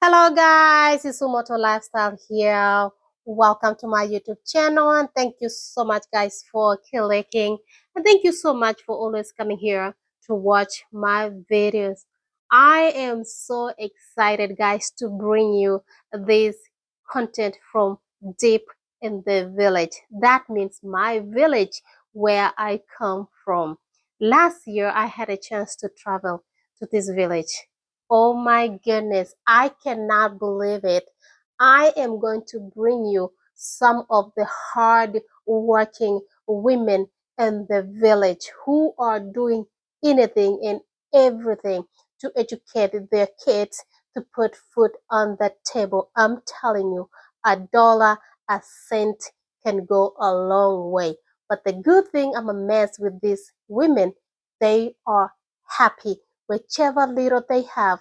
Hello guys, it's Umoto Lifestyle here. Welcome to my YouTube channel and thank you so much guys for clicking and thank you so much for always coming here to watch my videos. I am so excited guys to bring you this content from deep in the village. That means my village where I come from. Last year I had a chance to travel to this village. Oh my goodness, I cannot believe it. I am going to bring you some of the hard working women in the village who are doing anything and everything to educate their kids to put food on the table. I'm telling you, a dollar, a cent can go a long way. But the good thing I'm amazed with these women, they are happy. Whichever little they have,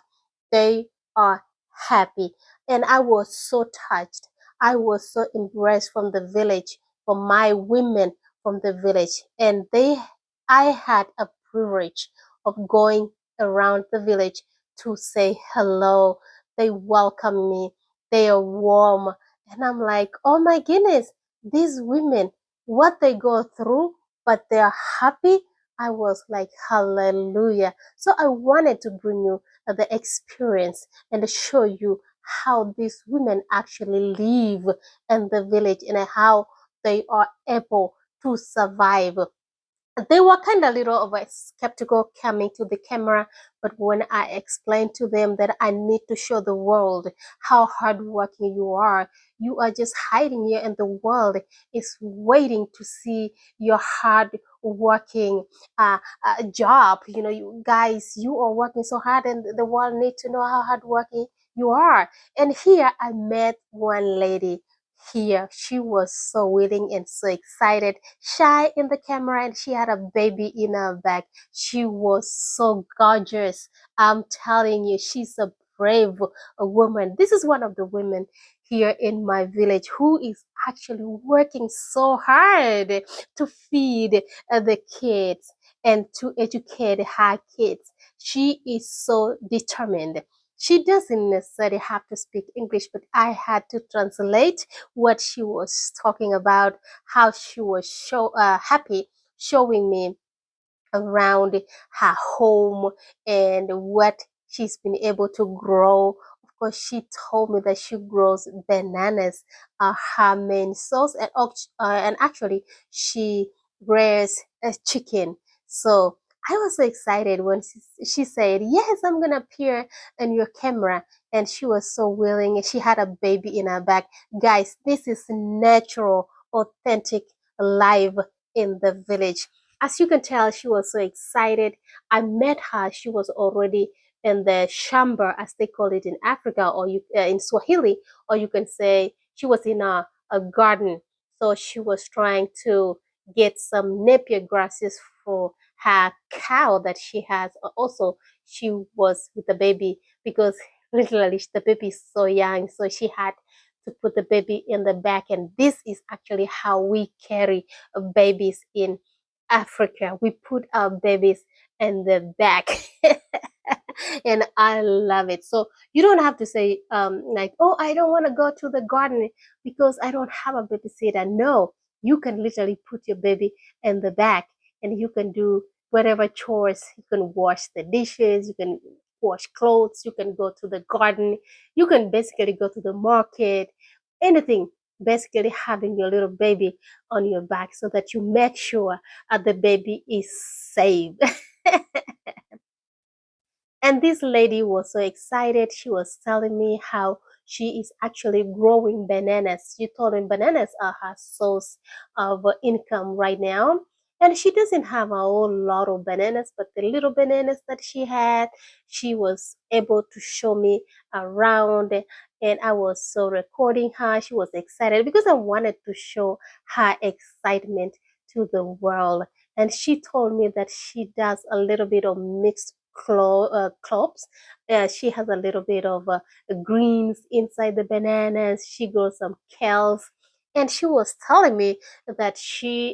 they are happy. And I was so touched. I was so impressed from the village, from my women from the village. And I had a privilege of going around the village to say hello. They welcome me. They are warm. And I'm like, oh my goodness, these women, what they go through, but they're happy. I was like, hallelujah. So I wanted to bring you the experience and show you how these women actually live in the village and how they are able to survive. They were kind of little of a skeptical coming to the camera, but when I explained to them that I need to show the world how hardworking you are just hiding here and the world is waiting to see your hard working job. You know, you guys, you are working so hard and the world needs to know how hardworking you are. And here I met one lady here. She was so willing and so excited, shy in the camera, and she had a baby in her back. She was so gorgeous. I'm telling you, she's a brave woman. This is one of the women here in my village who is actually working so hard to feed the kids and to educate her kids. She is so determined. She doesn't necessarily have to speak English, but I had to translate what she was talking about, how she was happy showing me around her home and what she's been able to grow. Of course, she told me that she grows bananas, her main source, and actually she rears a chicken. So I was so excited when she said, "Yes, I'm gonna appear in your camera," and she was so willing. And she had a baby in her back. Guys, this is natural, authentic life in the village. As you can tell, she was so excited. I met her. She was already in the shamba, as they call it in Africa, or in Swahili, or you can say she was in a garden. So she was trying to get some napier grasses for her cow that she has. Also, she was with the baby because literally the baby is so young, so she had to put the baby in the back. And this is actually how we carry babies in Africa. We put our babies in the back. And I love it. So you don't have to say like, oh, I don't want to go to the garden because I don't have a babysitter. No, you can literally put your baby in the back and you can do whatever chores. You can wash the dishes, you can wash clothes, you can go to the garden, you can basically go to the market, anything, basically having your little baby on your back so that you make sure the baby is safe. And this lady was so excited. She was telling me how she is actually growing bananas. She told me bananas are her source of income right now. And she doesn't have a whole lot of bananas, but the little bananas that she had, she was able to show me around. And I was so recording her. She was excited because I wanted to show her excitement to the world. And she told me that she does a little bit of mixed crops. She has a little bit of greens inside the bananas. She grows some kales. And she was telling me that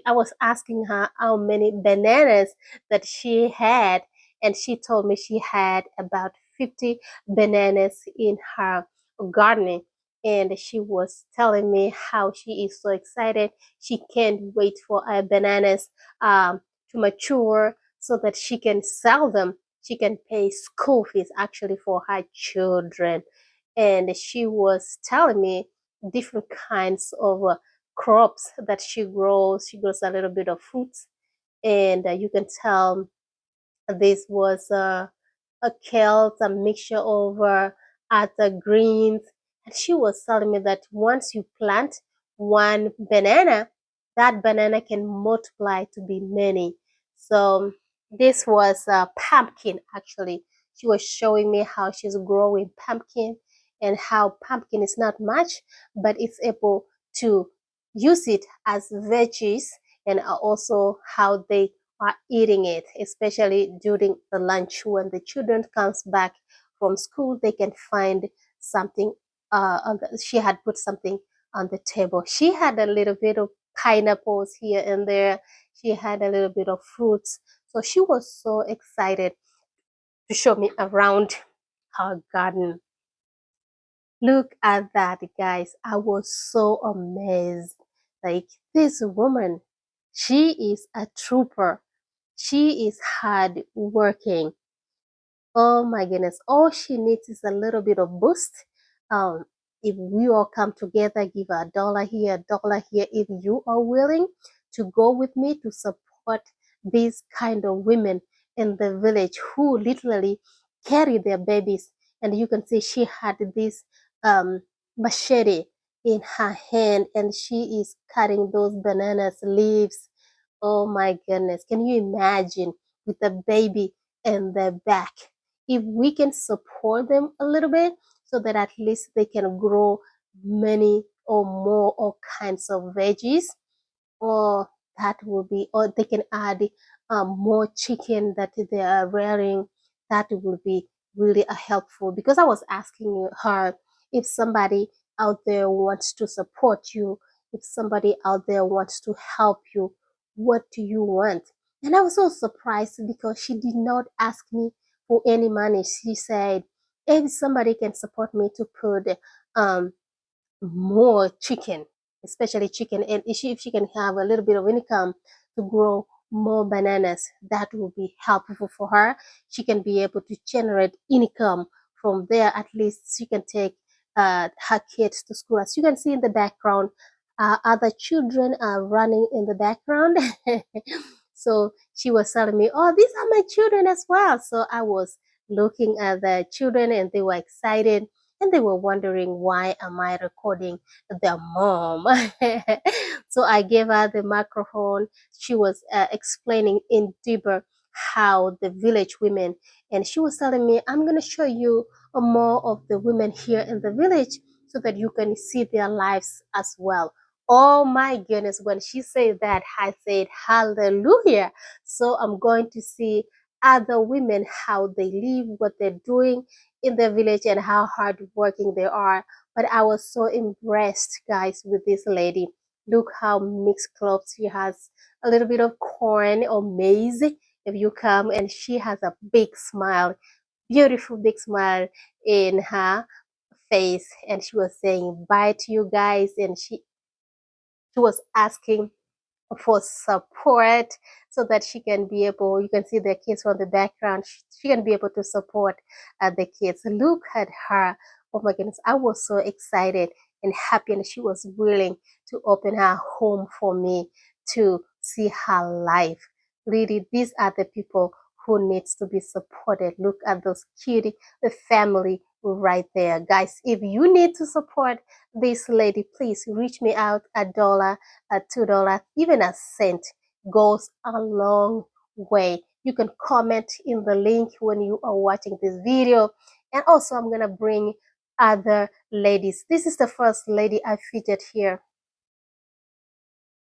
I was asking her how many bananas that she had. And she told me she had about 50 bananas in her garden. And she was telling me how she is so excited. She can't wait for her bananas to mature so that she can sell them. She can pay school fees actually for her children. And she was telling me different kinds of crops that she grows. She grows a little bit of fruits, and you can tell this was a kale, a mixture of other greens. And she was telling me that once you plant one banana, that banana can multiply to be many. So this was a pumpkin actually. She was showing me how she's growing pumpkin and how pumpkin is not much, but it's able to use it as veggies, and also how they are eating it, especially during the lunch when the children comes back from school. They can find something. She had put something on the table. She had a little bit of pineapples here and there. She had a little bit of fruits. So she was so excited to show me around her garden. Look at that, guys. I was so amazed. Like, this woman, she is a trooper. She is hard working. Oh my goodness. All she needs is a little bit of boost. Um, if we all come together, give $1 here, $1 here, if you are willing to go with me to support these kind of women in the village who literally carry their babies. And you can see she had this machete in her hand, and she is cutting those bananas leaves. Oh my goodness. Can you imagine with a baby in their back? If we can support them a little bit so that at least they can grow many or more all kinds of veggies, or that will be, or they can add more chicken that they are rearing. That will be really a helpful, because I was asking her if somebody out there wants to support you, if somebody out there wants to help you, what do you want? And I was so surprised because she did not ask me for any money. She said if somebody can support me to put um more chicken, especially chicken. And if she can have a little bit of income to grow more bananas, that will be helpful for her. She can be able to generate income from there. At least she can take her kids to school. As you can see in the background, other children are running in the background. So she was telling me, oh, these are my children as well. So I was looking at the children, and they were excited, and they were wondering, why am I recording their mom? So I gave her the microphone. She was explaining in deeper how the village women, and she was telling me, I'm going to show you more of the women here in the village so that you can see their lives as well. Oh my goodness, when she said that, I said hallelujah. So I'm going to see other women, how they live, what they're doing in the village, and how hardworking they are. But I was so impressed, guys, with this lady. Look how mixed clothes she has. A little bit of corn or maize if you come, and she has a big smile, beautiful big smile in her face. And she was saying bye to you guys, and she was asking for support so that she can be able, you can see the kids from the background, she can be able to support the kids. Look at her. Oh my goodness, I was so excited and happy, and she was willing to open her home for me to see her life. Really, these are the people who needs to be supported. Look at those cutie, the family right there. Guys, if you need to support this lady, please reach me out. $1, $2, even a cent goes a long way. You can comment in the link when you are watching this video. And also, I'm going to bring other ladies. This is the first lady I featured here